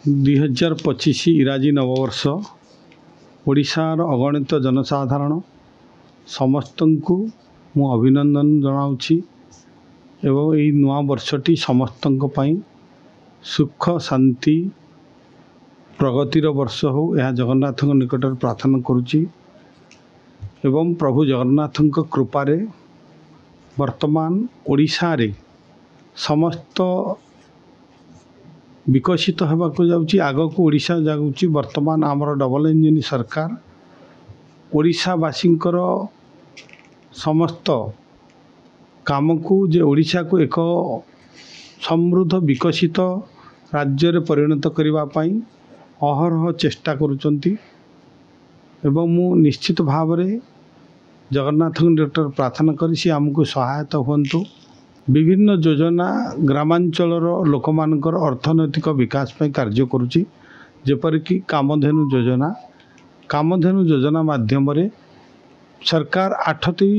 2025 ଇଂରାଜୀ ନବବର୍ଷ ଓଡ଼ିଶାର ଅଗଣିତ ଜନସାଧାରଣ ସମସ୍ତଙ୍କୁ ମୁଁ ଅଭିନନ୍ଦନ ଜଣାଉଛି ଏବଂ ଏହି ନୂଆ ବର୍ଷଟି ସମସ୍ତଙ୍କ ପାଇଁ ସୁଖ ଶାନ୍ତି ପ୍ରଗତିର ବର୍ଷ ହେଉ ଏହା ଜଗନ୍ନାଥଙ୍କ ନିକଟରେ ପ୍ରାର୍ଥନା କରୁଛି ଏବଂ ପ୍ରଭୁ ଜଗନ୍ନାଥଙ୍କ କୃପାରେ ବର୍ତ୍ତମାନ ଓଡ଼ିଶାରେ ସମସ୍ତ विकसित होगाक जाऊँगी आगक ओडिशा जाऊँगी वर्तमान आमर डबल इंजिन सरकार ओडिशावासींकर समस्त काम को जे ओडिशा को एक समृद्ध विकसित राज्य रे परिणत करने अहरह चेष्टा करुचंती एवं मु निश्चित भाव रे जगन्नाथ निकट प्रार्थना करी सी आमको सहायता हुंतु विभिन्न योजना ग्रामांचल लोक मानकर अर्थनैतिक विकास पे कार्य करुच्ची जेपरिक कामधेनु योजना माध्यम रे सरकार 8टी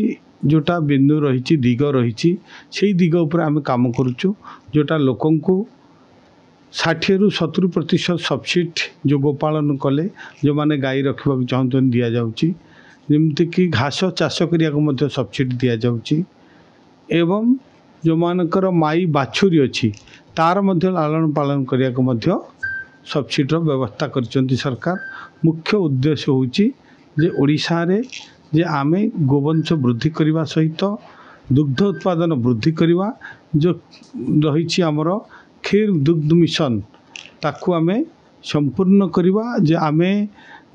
जोटा बिंदु रही दिग रही से दिग उपर आम काम करुचु जोटा लोकं को 60 रु 70% सब्सिडी जो गोपालन कले जो माने गाई रखा चाहते दि जाऊँगी जमीक घास चाष करने सब्सिडी दि जाऊँगी एवं जो मानकर माई बाछुरी अच्छी तार मध्य लालन पालन करने को सब्सिडी व्यवस्था कर सरकार मुख्य उद्देश्य होची जे ओडिशा रे जे आमे गोवंश वृद्धि करने सहित दुग्ध उत्पादन वृद्धि करवा जो रही आमर क्षीर दुग्ध मिशन ताकू आमे संपूर्ण करवा जे आमे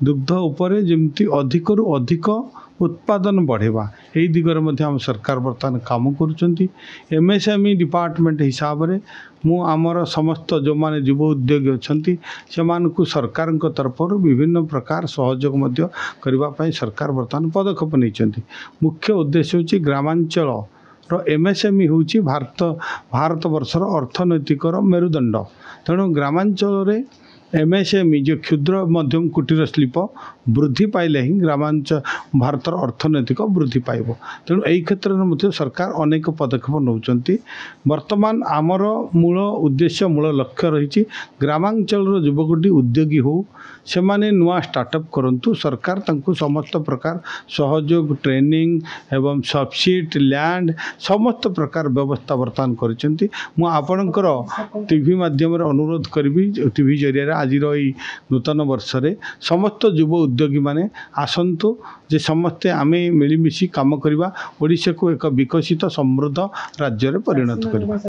दुग्ध उपरे जमती अधिक रु अधिक उत्पादन बढ़ेवा यही दिगरे मध्य आम सरकार बर्तमान काम करुँच एमएसएमई डिपार्टमेंट हिसाब रे मु आमर समस्त जो माने युव उद्योगी अच्छी से सरकार तरफ विभिन्न प्रकार सहयोग करने सरकार बर्तमान पदक्षेप नहीं मुख्य उद्देश्य होची ग्रामांचल एमएसएमई होची भारत वर्षर अर्थनैतिक मेरुदंड तेणु ग्रामांचल रे एमएसएमई जो क्षुद्र मध्यम कुटीर शिल्प वृद्धि पाइले ही ग्रामांचल भारतर अर्थनैतिक वृद्धि पाइब तेणु यही क्षेत्र में सरकार अनेक पदक्षेप नौकरी वर्तमान आमर मूल उद्देश्य मूल लक्ष्य रही ग्रामांचल युवकोटी उद्योगी हो से माने नुआ स्टार्टअप करंतु सरकार तंकु समस्त प्रकार सहयोग ट्रेनिंग एवं सब्सिडी लैंड समस्त प्रकार व्यवस्था वर्तमान करिसेंती मु आपणकर टीवी माध्यम अनुरोध करी टीवी जरिया आज नूतन वर्ष रे समस्त युव उद्योगी माने आसंतु जे समस्ते आमे मिलीमिशी काम करवा ओडिशा को एक विकसित समृद्ध राज्य रे परिणत करवा।